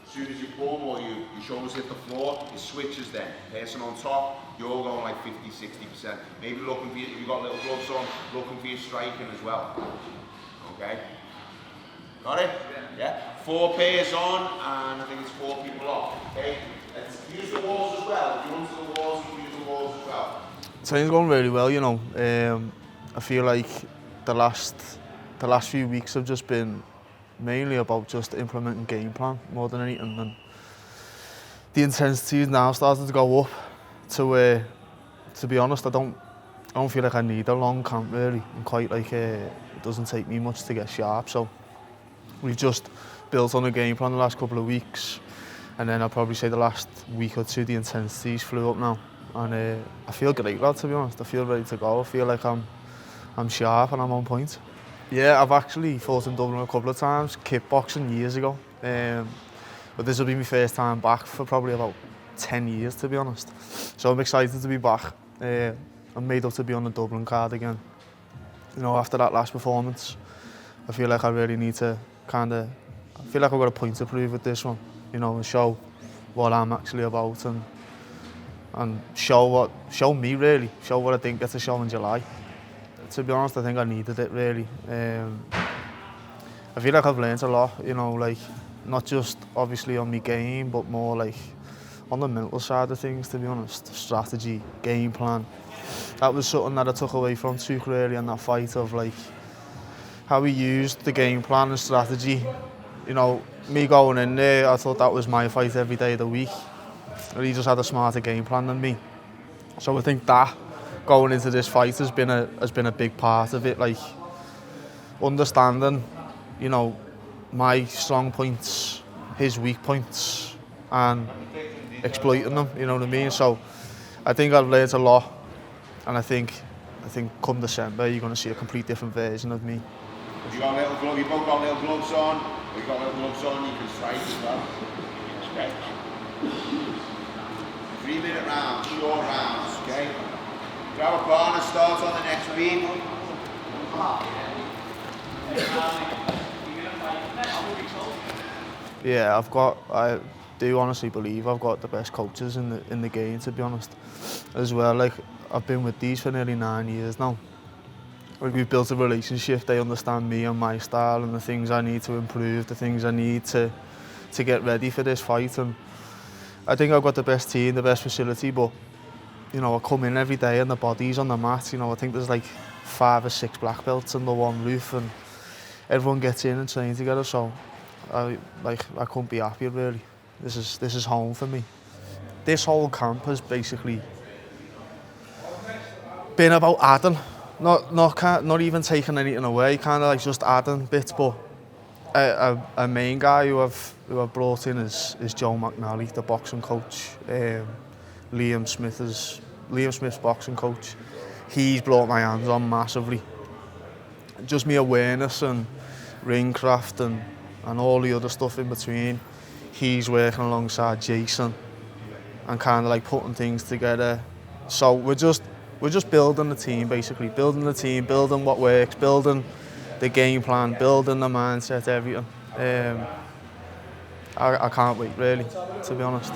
As soon as you bum or your shoulders hit the floor, it switches then. Person on top, you're going like 50-60%. Maybe looking for you, if you've got little gloves on, looking for your striking as well. Okay? Got it? Yeah? 4 pairs on, and I think it's 4 people off. Okay? Let's use the walls as well. If you want to the walls, you can use the walls as well. Training's going really well, you know. I feel like the last few weeks have just been mainly about just implementing game plan more than anything, and the intensity is now starting to go up. To be honest, I don't feel like I need a long camp really. I'm quite like it doesn't take me much to get sharp, so we've just built on a game plan the last couple of weeks, and then I'll probably say the last week or two the intensity's flew up now, and I feel great, lad, to be honest. I feel ready to go. I feel like I'm sharp and I'm on point. Yeah, I've actually fought in Dublin a couple of times, kickboxing years ago, but this will be my first time back for probably about 10 years, to be honest. So I'm excited to be back. I'm made up to be on the Dublin card again. You know, after that last performance, I feel like I really need to I feel like I've got a point to prove with this one, you know, and show what I'm actually about, and show me really, show what I didn't get to show in July. To be honest, I think I needed it really. I feel like I've learned a lot, you know, like not just obviously on my game, but more like on the mental side of things, to be honest. Strategy, game plan. That was something that I took away from Tuch really in that fight, of like how he used the game plan and strategy. You know, me going in there, I thought that was my fight every day of the week. And he just had a smarter game plan than me. So I think that going into this fight has been a big part of it, like understanding, you know, my strong points, his weak points, and exploiting them, you know what I mean? So I think I've learned a lot, and I think come December you're going to see a complete different version of me. You got little gloves, you both got little gloves on, you got little gloves on, you can strike as well. Stretch. 3-minute rounds, short rounds, okay? Grab a corner, start on the next beat. Yeah, I do honestly believe I've got the best coaches in the game, to be honest, as well. Like, I've been with these for nearly 9 years now. Like, we've built a relationship. They understand me and my style and the things I need to improve, the things I need to get ready for this fight. And I think I've got the best team, the best facility, but you know, I come in every day and the body's on the mat. You know, I think there's like 5 or 6 black belts under one roof, and everyone gets in and trains together. So I couldn't be happier really. This is home for me. This whole camp has basically been about adding, not even taking anything away, kind of like just adding bits. But a main guy who I've brought in is Joe McNally, the boxing coach. Liam Smith's boxing coach. He's brought my hands on massively. Just my awareness and ring craft and all the other stuff in between. He's working alongside Jason and kind of like putting things together. So we're just building the team, basically. Building the team, building what works, building the game plan, building the mindset, everything. I can't wait really, to be honest.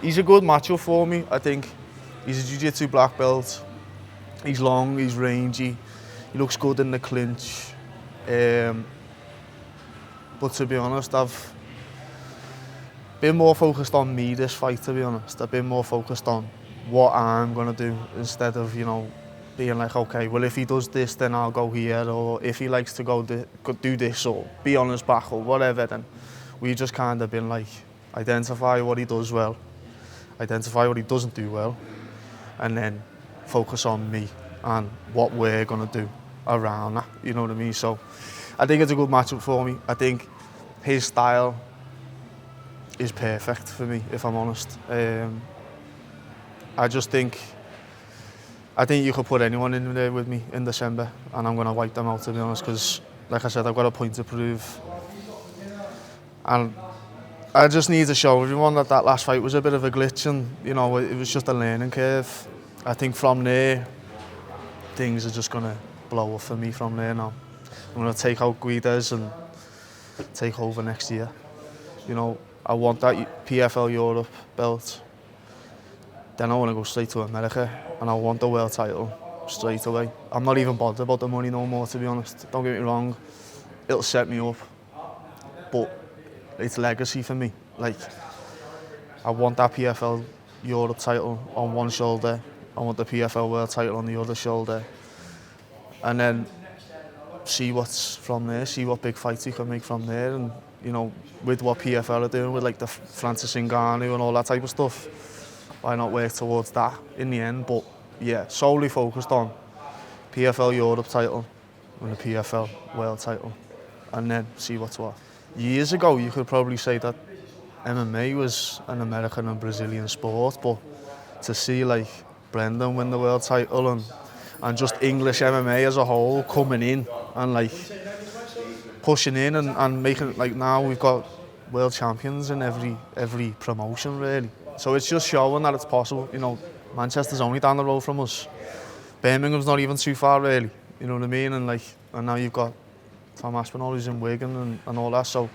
He's a good matchup for me. I think he's a jiu-jitsu black belt. He's long, he's rangy, he looks good in the clinch. But to be honest, I've been more focused on me this fight, to be honest. I've been more focused on what I'm going to do instead of, you know, being like, okay, well, if he does this, then I'll go here, or if he likes to go do this, or be on his back, or whatever, then we've just kind of been like, identify what he does well, identify what he doesn't do well, and then focus on me and what we're going to do around that, you know what I mean? So I think it's a good matchup for me. I think his style is perfect for me, if I'm honest. I just think I think you could put anyone in there with me in December, and I'm going to wipe them out, to be honest, because, like I said, I've got a point to prove. And I just need to show everyone that that last fight was a bit of a glitch, and, you know, it was just a learning curve. I think from there, things are just going to blow up for me from there now. I'm going to take out Guides and take over next year. You know, I want that PFL Europe belt. Then I want to go straight to America, and I want the world title straight away. I'm not even bothered about the money no more, to be honest. Don't get me wrong, it'll set me up, but it's legacy for me. Like, I want that PFL Europe title on one shoulder, I want the PFL world title on the other shoulder, and then see what's from there, see what big fights we can make from there. And, you know, with what PFL are doing with like the Francis Ngannou and all that type of stuff, why not work towards that in the end? But yeah, solely focused on PFL Europe title and the PFL world title, and then see what's what. Years ago, you could probably say that MMA was an American and Brazilian sport, but to see like Brendan win the world title and just English MMA as a whole coming in and like pushing in and making it, like, now we've got world champions in every promotion really. So it's just showing that it's possible. You know, Manchester's only down the road from us. Birmingham's not even too far really. You know what I mean? And now you've got Tom Aspinall who's in Wigan and all that. So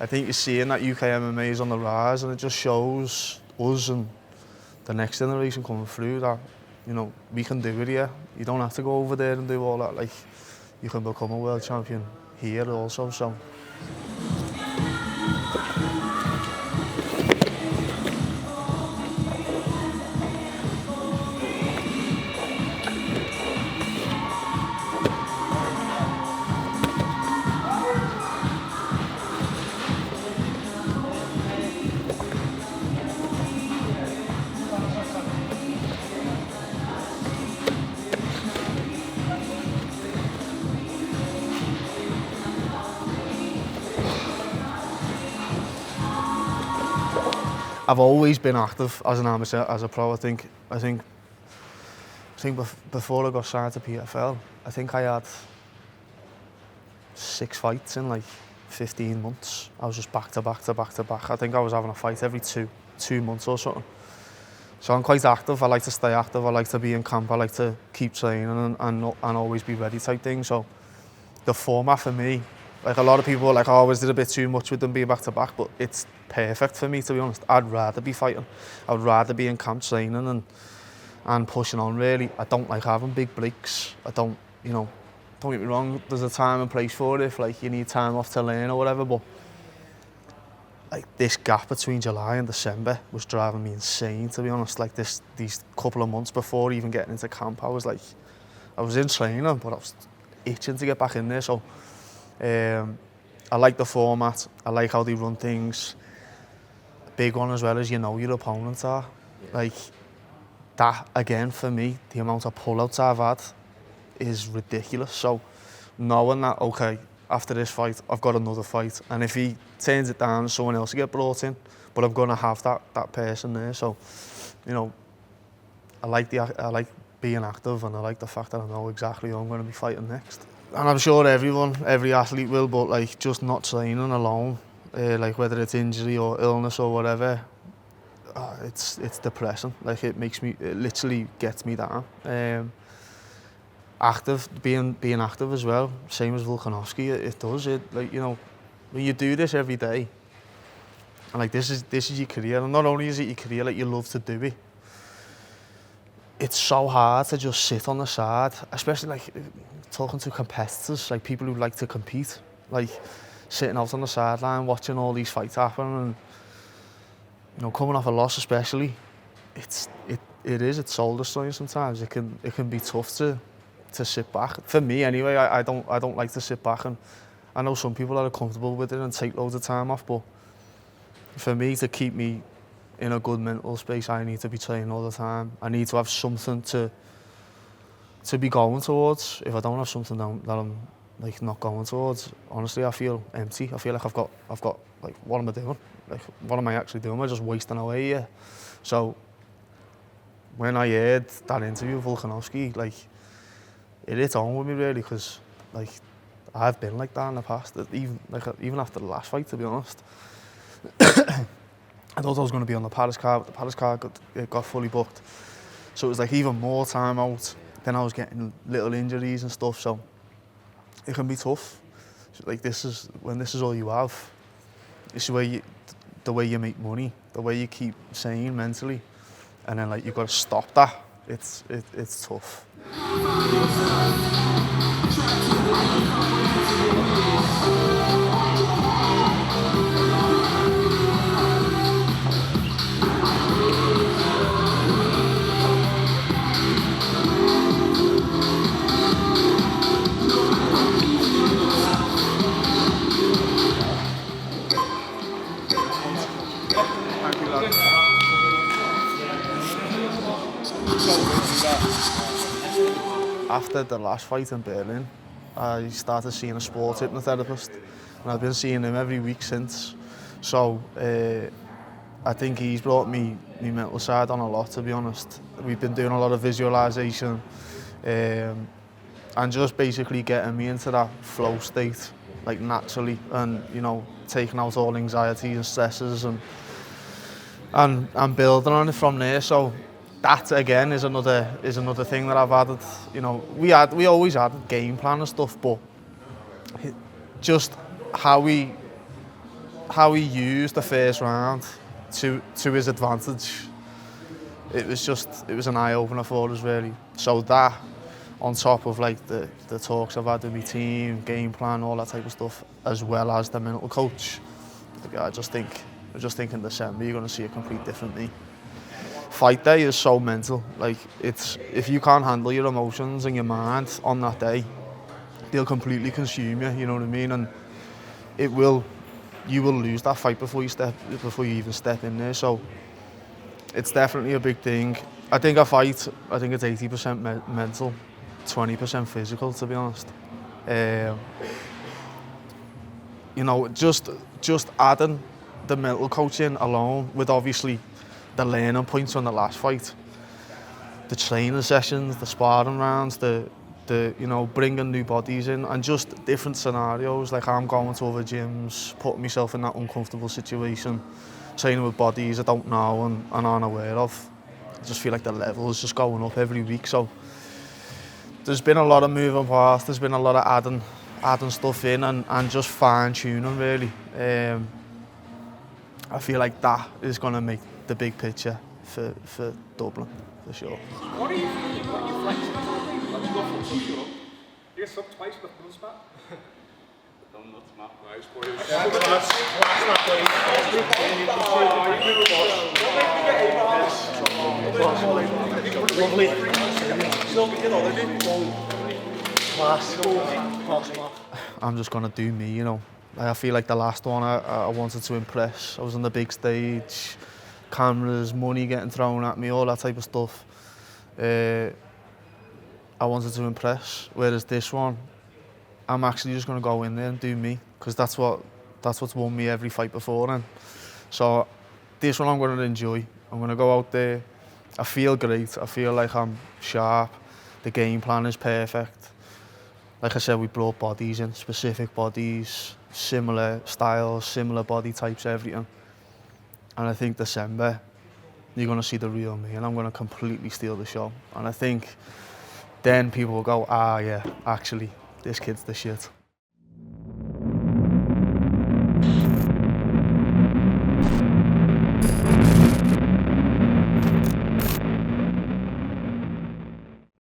I think you're seeing that UK MMA is on the rise, and it just shows us and the next generation coming through that, you know, we can do it here. You don't have to go over there and do all that. Like, you can become a world champion here also. So. I've always been active as an amateur, as a pro. I think before I got signed to PFL, I think I had 6 fights in like 15 months. I was just back to back to back to back. I think I was having a fight every two months or something. So I'm quite active. I like to stay active. I like to be in camp. I like to keep training and always be ready type thing. So the format for me, like, a lot of people are like, oh, I always did a bit too much with them being back to back, but it's perfect for me, to be honest. I'd rather be fighting. I'd rather be in camp training and pushing on really. I don't like having big breaks. I don't, you know, don't get me wrong, there's a time and place for it if like you need time off to learn or whatever, but like this gap between July and December was driving me insane, to be honest. Like these couple of months before even getting into camp, I was in training, but I was itching to get back in there. So I like the format. I like how they run things. Big one as well as, you know, your opponents are. Like, that again for me, the amount of pullouts I've had is ridiculous. So knowing that, okay, after this fight, I've got another fight, and if he turns it down, someone else will get brought in, but I'm going to have that person there. So, you know, I like being active, and I like the fact that I know exactly who I'm going to be fighting next. And I'm sure every athlete will, but like just not training alone, like whether it's injury or illness or whatever, it's depressing. Like it literally gets me down. Being active as well, same as Volkanovski, it does. Like, you know, when you do this every day, and like this is your career, and not only is it your career, like you love to do it. It's so hard to just sit on the side, especially like talking to competitors, like people who like to compete, like sitting out on the sideline watching all these fights happen, and, you know, coming off a loss especially, it's soul destroying sometimes. It can be tough to sit back. For me anyway, I don't like to sit back, and I know some people that are comfortable with it and take loads of time off, but for me, to keep me in a good mental space, I need to be training all the time. I need to have something to be going towards. If I don't have something that I'm like not going towards, honestly, I feel empty. I feel like I've got like, what am I doing? Like, what am I actually doing? Am I just wasting away here? So when I heard that interview with Volkanovski, like, it hit home with me really, because like I've been like that in the past, even after the last fight, to be honest. I thought I was going to be on the Paris card, but the Paris card got fully booked. So it was like even more time out. Then I was getting little injuries and stuff, so it can be tough. So like when this is all you have. This is the way you make money, the way you keep sane mentally, and then like you've got to stop that. It's tough. After the last fight in Berlin, I started seeing a sports hypnotherapist, and I've been seeing him every week since. So I think he's brought me mental side on a lot, to be honest. We've been doing a lot of visualization and just basically getting me into that flow state, like naturally, and you know, taking out all anxieties and stresses and building on it from there. So that again is another thing that I've added. You know, we always had a game plan and stuff, but just how we used the first round to his advantage, it was an eye opener for us really. So that, on top of like the talks I've had with my team, game plan, all that type of stuff, as well as the mental coach, I just think in December you're going to see a complete different me. Fight day is so mental. Like, if you can't handle your emotions and your mind on that day, they'll completely consume you. You know what I mean? And you will lose that fight before you even step in there. So it's definitely a big thing. I think it's 80% mental, 20% physical, to be honest. You know, just adding the mental coaching alone, with obviously the learning points from the last fight, the training sessions, the sparring rounds, the you know, bringing new bodies in, and just different scenarios. Like, I'm going to other gyms, putting myself in that uncomfortable situation, training with bodies I don't know and aren't aware of. I just feel like the level is just going up every week. So there's been a lot of moving parts. There's been a lot of adding stuff in and just fine tuning really. I feel like that is going to make the big picture for Dublin, for sure. What are you flexing on? Like, you go from push up. You get subbed twice with the spot. Done nuts, Matt. Nice, boys. I'm just going to do me, you know. I feel like the last one I wanted to impress. I was on the big stage, cameras, money getting thrown at me, all that type of stuff. I wanted to impress, whereas this one, I'm actually just going to go in there and do me, because that's what's won me every fight before then. So this one I'm going to enjoy. I'm going to go out there. I feel great. I feel like I'm sharp. The game plan is perfect. Like I said, we brought bodies in, specific bodies, similar styles, similar body types, everything. And I think December, you're going to see the real me, and I'm going to completely steal the show. And I think then people will go, ah yeah, actually, this kid's the shit.